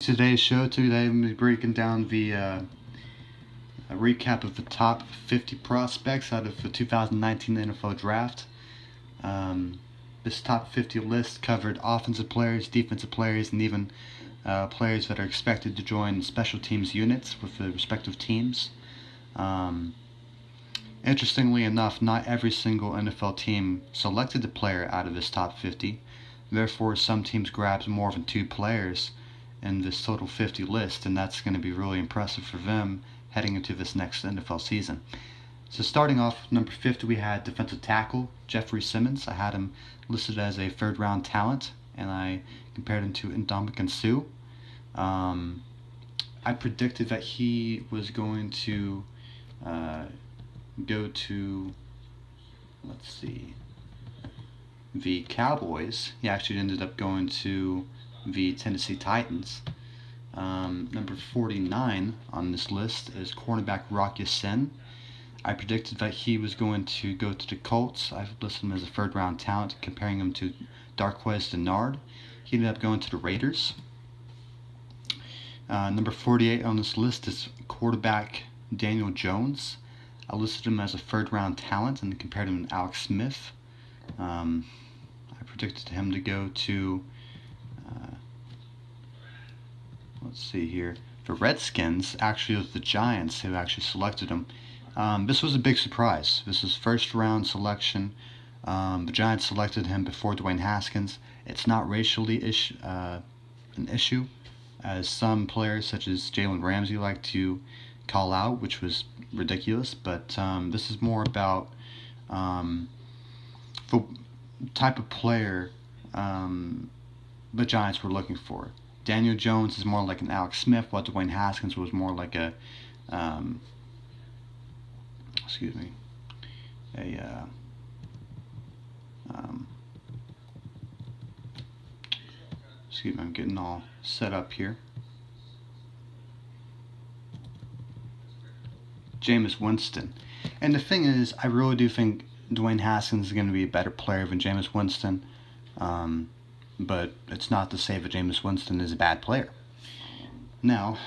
today's show. Today I'm going to be breaking down a recap of the top 50 prospects out of the 2019 NFL Draft. This top 50 list covered offensive players, defensive players, and even players that are expected to join special teams units with the respective teams. Interestingly enough, not every single NFL team selected a player out of this top 50. Therefore, some teams grabbed more than 2 players in this total 50 list, and that's going to be really impressive for them heading into this next NFL season. So starting off, number 50, we had defensive tackle Jeffrey Simmons. I had him listed as a third-round talent, and I compared him to Ndamukong Suh. I predicted that he was going to go to, the Cowboys. He actually ended up going to the Tennessee Titans. Number 49 on this list is cornerback Rock Ya-Sin. I predicted that he was going to go to the Colts. I've listed him as a third-round talent, comparing him to Darqueze Dennard. He ended up going to the Raiders. Number 48 on this list is quarterback Daniel Jones. I listed him as a third-round talent and compared him to Alex Smith. I predicted him to go to, the Redskins. Actually, it was the Giants who actually selected him. This was a big surprise. This is first-round selection. The Giants selected him before Dwayne Haskins. It's not racially an issue, as some players such as Jalen Ramsey like to call out, which was ridiculous. But this is more about the type of player the Giants were looking for. Daniel Jones is more like an Alex Smith, while Dwayne Haskins was more like a I'm getting all set up here. Jameis Winston. And the thing is, I really do think Dwayne Haskins is going to be a better player than Jameis Winston. But it's not to say that Jameis Winston is a bad player. Now,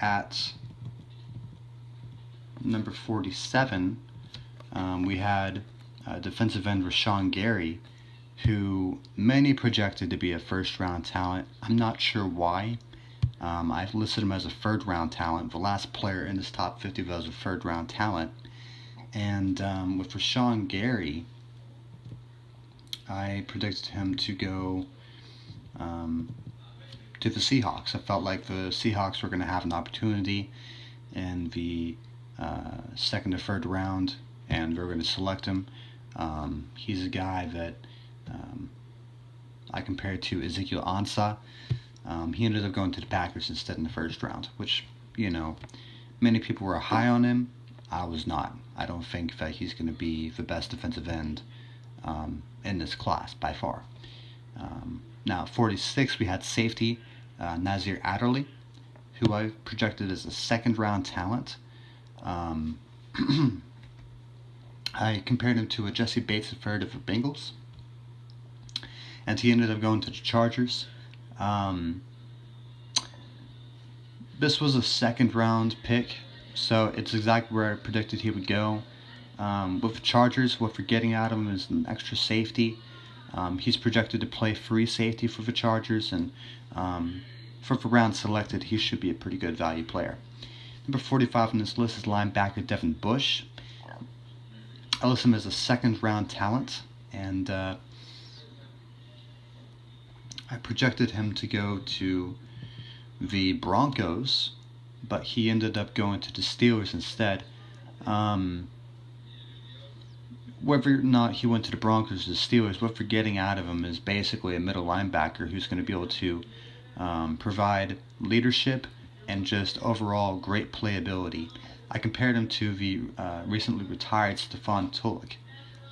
at number 47, we had defensive end Rashawn Gary, who many projected to be a first-round talent. I'm not sure why. I've listed him as a third-round talent. The last player in this top 50 was a third-round talent. And with Rashawn Gary, I predicted him to go to the Seahawks. I felt like the Seahawks were going to have an opportunity in the second or third round, and we were going to select him. He's a guy that I compared to Ezekiel Ansah. He ended up going to the Packers instead in the first round, which, many people were high on him. I was not. I don't think that he's going to be the best defensive end in this class by far. Now, at 46, we had safety Nasir Adderley, who I projected as a second-round talent. I compared him to a Jesse Bates III of the Bengals, and he ended up going to the Chargers. This was a second-round pick, so it's exactly where I predicted he would go. With the Chargers, what we're getting out of him is an extra safety. He's projected to play free safety for the Chargers, and for the round selected, he should be a pretty good value player. Number 45 on this list is linebacker Devin Bush. I list him as a second-round talent, and I projected him to go to the Broncos, but he ended up going to the Steelers instead. Whether or not he went to the Broncos or the Steelers, what we're getting out of him is basically a middle linebacker who's going to be able to provide leadership and just overall great playability. I compared him to the recently retired Stephon Tuitt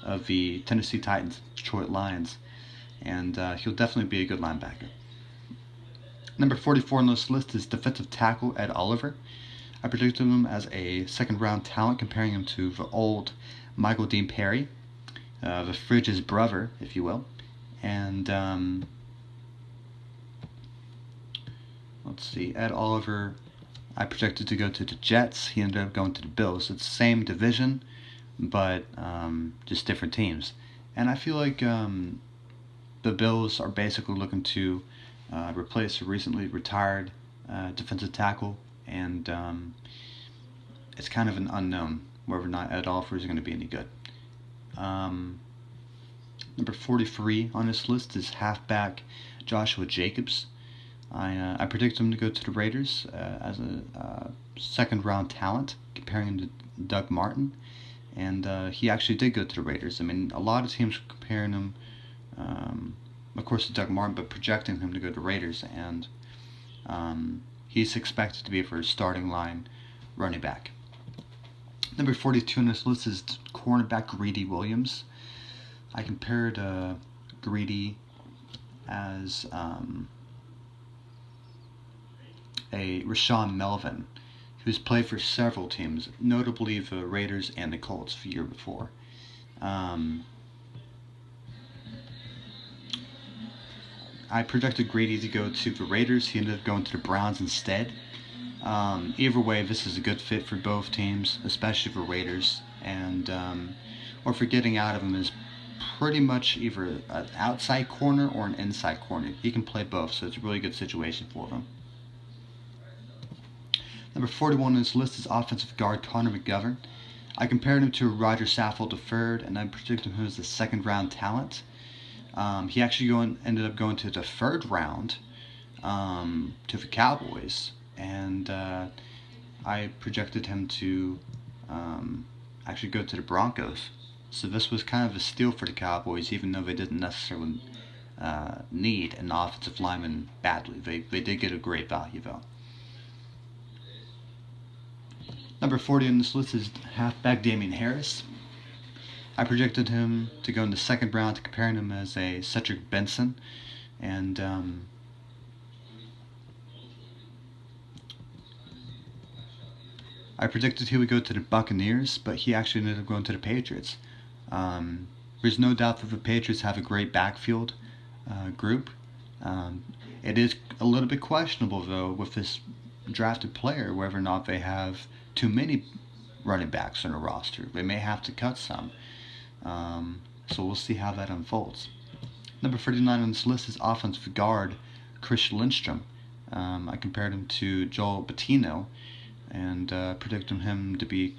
of the Tennessee Titans, Detroit Lions, and he'll definitely be a good linebacker. Number 44 on this list is defensive tackle Ed Oliver. I predicted him as a second-round talent, comparing him to the old Michael Dean Perry, the Fridge's brother, if you will. And let's see, Ed Oliver, I projected to go to the Jets. He ended up going to the Bills. It's the same division, but just different teams. And I feel like the Bills are basically looking to replace a recently retired defensive tackle, and it's kind of an unknown whether or not Ed Oliver is going to be any good. Number 43 on this list is halfback Joshua Jacobs. I predict him to go to the Raiders as a second round talent, comparing him to Doug Martin. And he actually did go to the Raiders. I mean, a lot of teams were comparing him, of course, to Doug Martin, but projecting him to go to the Raiders. And he's expected to be for a starting line running back. Number 42 on this list is cornerback Greedy Williams. I compared Greedy as a Rashawn Melvin, who's played for several teams, notably the Raiders and the Colts the year before. I projected Greedy to go to the Raiders. He ended up going to the Browns instead. Either way, this is a good fit for both teams, especially for Raiders. And what we're getting out of him is pretty much either an outside corner or an inside corner. He can play both, so it's a really good situation for him. Number 41 on this list is offensive guard Connor McGovern. I compared him to Roger Saffold III, and I predicted him as a second round talent. He actually ended up going to the third round to the Cowboys, and I projected him to actually go to the Broncos. So this was kind of a steal for the Cowboys, even though they didn't necessarily need an offensive lineman badly. They did get a great value though. Number 40 on this list is halfback Damian Harris. I projected him to go in the second round, comparing him as a Cedric Benson, and I predicted he would go to the Buccaneers, but he actually ended up going to the Patriots. There's no doubt that the Patriots have a great backfield group. It is a little bit questionable, though, with this drafted player, whether or not they have too many running backs on a roster. They may have to cut some. So we'll see how that unfolds. Number 39 on this list is offensive guard Chris Lindstrom. I compared him to Joel Bettino and predicted him to be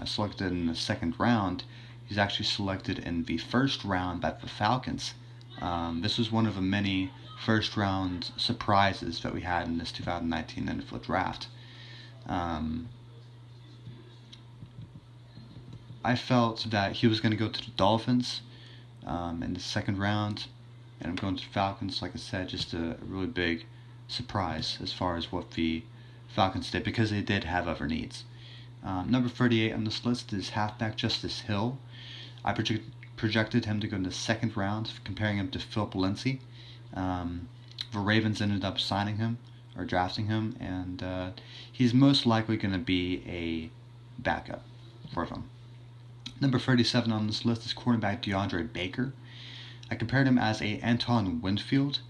selected in the second round. He's actually selected in the first round by the Falcons. This was one of the many first round surprises that we had in this 2019 NFL draft. I felt that he was going to go to the Dolphins in the second round, and I'm going to the Falcons. Like I said, just a really big surprise as far as what the Falcons did, because they did have other needs. Number 38 on this list is halfback Justice Hill. I projected him to go in the second round, comparing him to Philip Lindsay. The Ravens ended up signing him or drafting him, and he's most likely going to be a backup for them. Number 37 on this list is cornerback DeAndre Baker. I compared him as a Anton Winfield.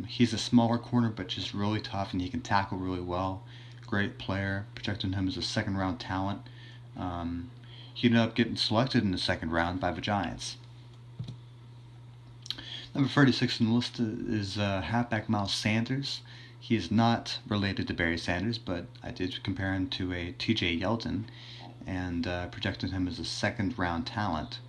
He's a smaller corner, but just really tough, and he can tackle really well. Great player. Projected him as a second round talent. He ended up getting selected in the second round by the Giants. Number 36 on the list is halfback Miles Sanders. He is not related to Barry Sanders, but I did compare him to a TJ Yeldon, and projected him as a second round talent.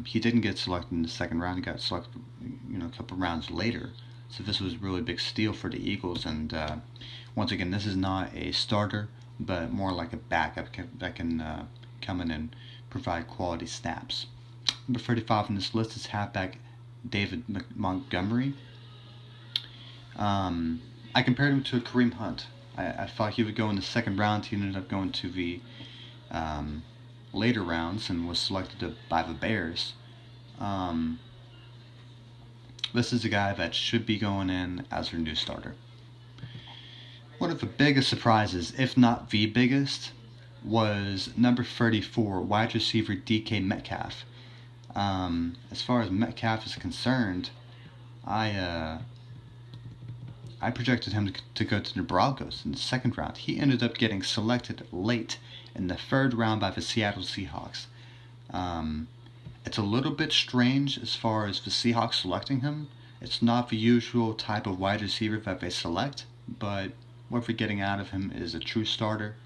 He didn't get selected in the second round. He got selected, a couple rounds later. So this was a really big steal for the Eagles. And once again, this is not a starter, but more like a backup that can come in and provide quality snaps. Number 35 on this list is halfback David Montgomery. I compared him to Kareem Hunt. I thought he would go in the second round. He ended up going to the later rounds and was selected by the Bears. This is a guy that should be going in as their new starter. One of the biggest surprises, if not the biggest, was number 34, wide receiver DK Metcalf. As far as Metcalf is concerned, I I projected him to go to the Broncos in the second round. He ended up getting selected late in the third round by the Seattle Seahawks. It's a little bit strange as far as the Seahawks selecting him. It's not the usual type of wide receiver that they select, but what we're getting out of him is a true starter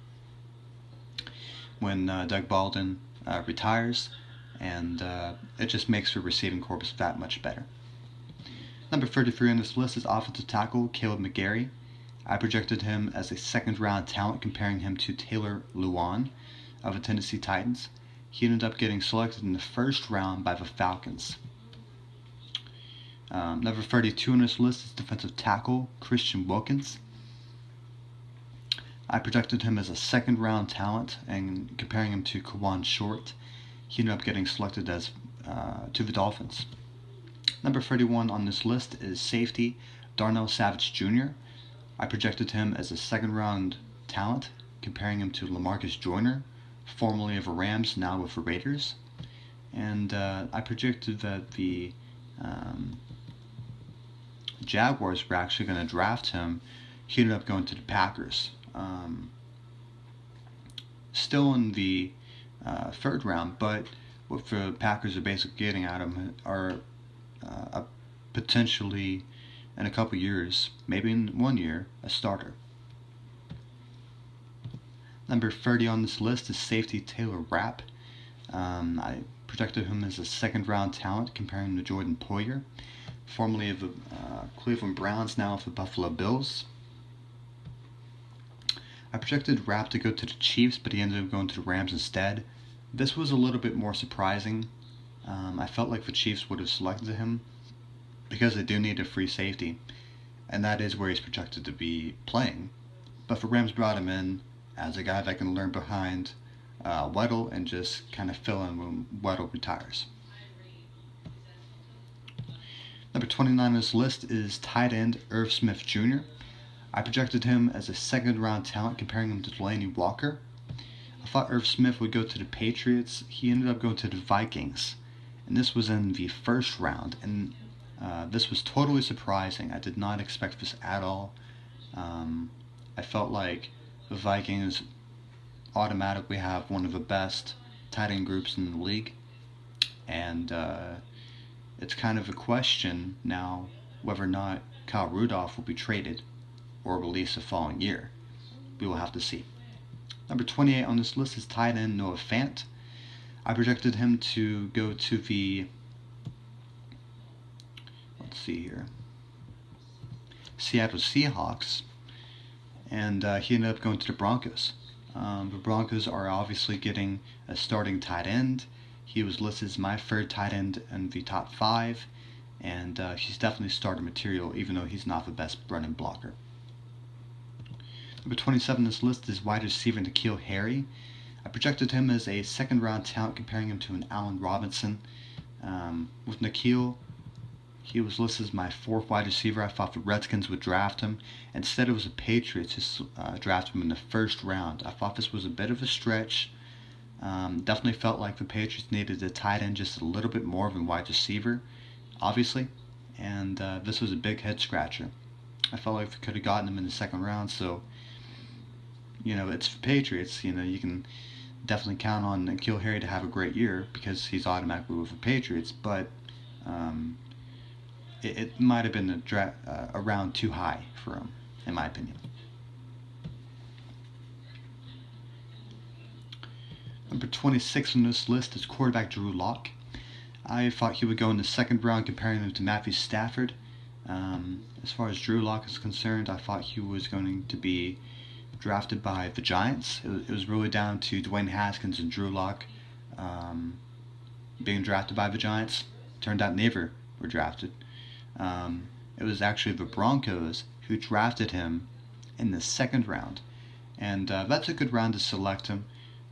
when Doug Baldwin retires, and it just makes the receiving corpus that much better. Number 33 on this list is offensive tackle Kaleb McGary. I projected him as a second-round talent, comparing him to Taylor Lewan of the Tennessee Titans. He ended up getting selected in the first round by the Falcons. Number 32 on this list is defensive tackle Christian Wilkins. I projected him as a second-round talent, and comparing him to Kawann Short, he ended up getting selected as to the Dolphins. Number 31 on this list is safety Darnell Savage Jr. I projected him as a second-round talent, comparing him to Lamarcus Joyner, formerly of the Rams, now with the Raiders. And I projected that the Jaguars were actually going to draft him. He ended up going to the Packers. Still in the third round, but what the Packers are basically getting out of him are potentially, in a couple years, maybe in 1 year, a starter. Number 30 on this list is safety Taylor Rapp. I projected him as a second-round talent, comparing him to Jordan Poyer, formerly of the Cleveland Browns, now of the Buffalo Bills. I projected Rapp to go to the Chiefs, but he ended up going to the Rams instead. This was a little bit more surprising. I felt like the Chiefs would have selected him because they do need a free safety, and that is where he's projected to be playing. But the Rams brought him in as a guy that can learn behind Weddle and just kind of fill in when Weddle retires. Number 29 on this list is tight end Irv Smith Jr. I projected him as a second-round talent, comparing him to Delanie Walker. I thought Irv Smith would go to the Patriots. He ended up going to the Vikings, and this was in the first round, and this was totally surprising. I did not expect this at all. I felt like the Vikings automatically have one of the best tight end groups in the league, and it's kind of a question now whether or not Kyle Rudolph will be traded or released the following year. We will have to see. Number 28 on this list is tight end Noah Fant. I projected him to go to the, Seattle Seahawks, and he ended up going to the Broncos. The Broncos are obviously getting a starting tight end. He was listed as my third tight end in the top 5, and he's definitely starter material, even though he's not the best running blocker. Number 27 on this list is wide receiver N'Keal Harry. I projected him as a second-round talent, comparing him to an Allen Robinson. With N'Keal, he was listed as my fourth wide receiver. I thought the Redskins would draft him. Instead, it was the Patriots who drafted him in the first round. I thought this was a bit of a stretch. Definitely felt like the Patriots needed a tight end just a little bit more than wide receiver, obviously. And this was a big head-scratcher. I felt like they could have gotten him in the second round, so it's the Patriots. You can definitely count on N'Keal Harry to have a great year because he's automatically with the Patriots, but it might have been a round too high for him, in my opinion. Number 26 on this list is quarterback Drew Lock. I thought he would go in the second round, comparing him to Matthew Stafford. As far as Drew Lock is concerned, I thought he was going to be drafted by the Giants. It was really down to Dwayne Haskins and Drew Lock being drafted by the Giants. Turned out neither were drafted. It was actually the Broncos who drafted him in the second round, and that's a good round to select him.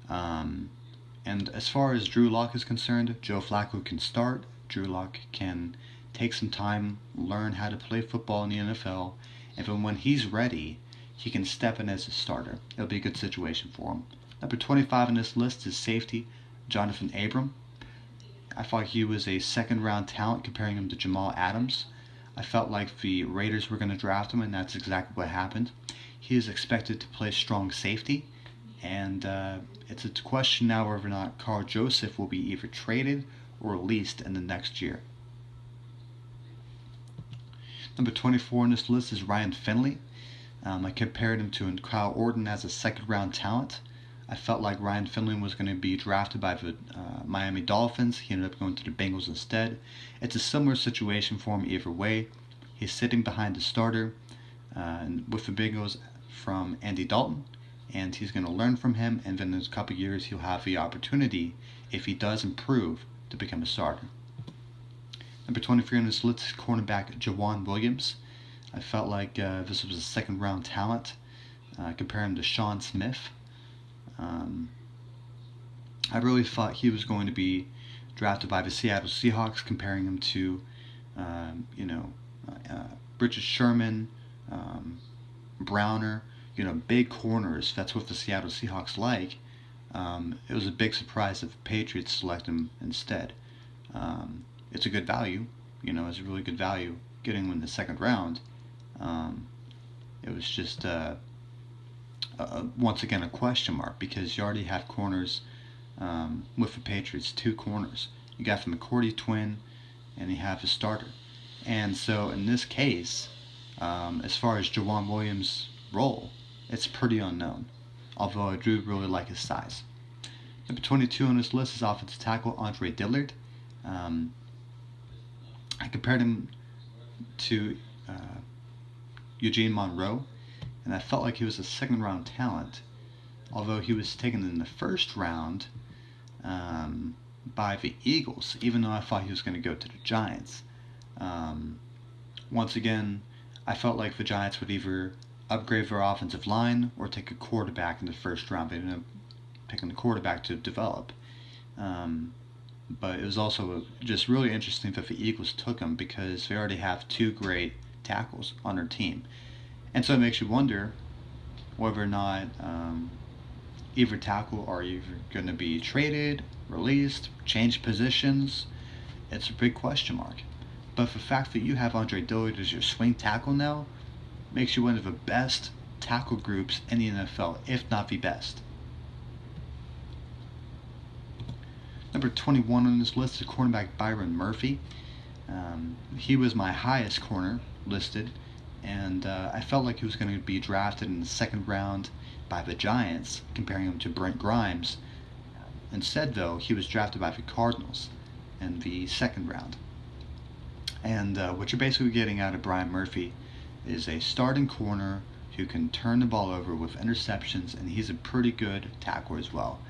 And as far as Drew Lock is concerned, Joe Flacco can start. Drew Lock can take some time, learn how to play football in the NFL, and then when he's ready, he can step in as a starter. It'll be a good situation for him. Number 25 on this list is safety Jonathan Abram. I thought he was a second-round talent, comparing him to Jamal Adams. I felt like the Raiders were going to draft him, and that's exactly what happened. He is expected to play strong safety, and it's a question now whether or not Karl Joseph will be either traded or released in the next year. Number 24 on this list is Ryan Finley. I compared him to Kyle Orton as a second-round talent. I felt like Ryan Finley was going to be drafted by the Miami Dolphins. He ended up going to the Bengals instead. It's a similar situation for him either way. He's sitting behind the starter with the Bengals from Andy Dalton, and he's going to learn from him, and then in a couple years he'll have the opportunity, if he does improve, to become a starter. Number 23 on this list is cornerback Jawan Williams. I felt like this was a second-round talent. Compare him to Sean Smith. I really thought he was going to be drafted by the Seattle Seahawks, comparing him to, Richard Sherman, Browner, big corners. That's what the Seattle Seahawks like. It was a big surprise that the Patriots select him instead. It's a good value. It's a really good value getting him in the second round. It was just once again a question mark, because you already have corners with the Patriots, 2 corners. You got the McCourty twin, and you have the starter. And so in this case, as far as Jawan Williams' role, it's pretty unknown, although I do really like his size. Number 22 on this list is offensive tackle Andre Dillard. I compared him to Eugene Monroe, and I felt like he was a second-round talent, although he was taken in the first round by the Eagles, even though I thought he was going to go to the Giants. Once again, I felt like the Giants would either upgrade their offensive line or take a quarterback in the first round. They ended up taking the quarterback to develop. But it was also just really interesting that the Eagles took him, because they already have 2 great tackles on their team. And so it makes you wonder whether or not either tackle are either going to be traded, released, change positions. It's a big question mark. But the fact that you have Andre Dillard as your swing tackle now makes you one of the best tackle groups in the NFL, if not the best. Number 21 on this list is cornerback Byron Murphy. He was my highest corner listed, and I felt like he was going to be drafted in the second round by the Giants, comparing him to Brent Grimes. Instead, though, he was drafted by the Cardinals in the second round. And what you're basically getting out of Byron Murphy is a starting corner who can turn the ball over with interceptions, and he's a pretty good tackler as well.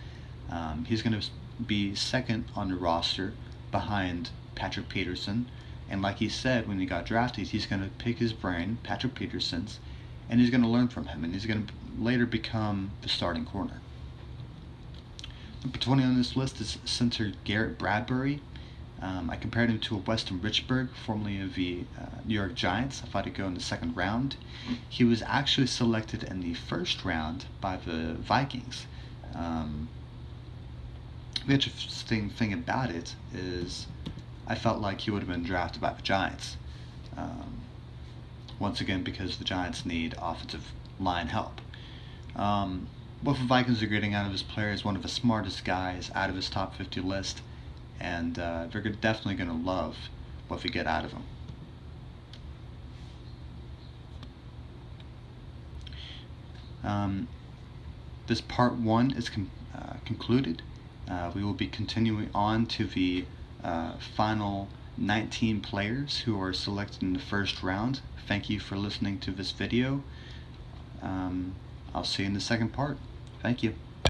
He's going to be second on the roster behind Patrick Peterson, and like he said when he got drafted, he's going to pick his brain, Patrick Peterson's, and he's going to learn from him, and he's going to later become the starting corner. Number 20 on this list is center Garrett Bradbury. I compared him to a Weston Richburg, formerly of the New York Giants. I thought he'd go in the second round. He was actually selected in the first round by the Vikings. The interesting thing about it is I felt like he would have been drafted by the Giants. Once again, because the Giants need offensive line help. What the Vikings are getting out of his player is one of the smartest guys out of his top 50 list, and they're definitely going to love what they get out of him. This part 1 is concluded. We will be continuing on to the final 19 players who are selected in the first round. Thank you for listening to this video. I'll see you in the second part. Thank you.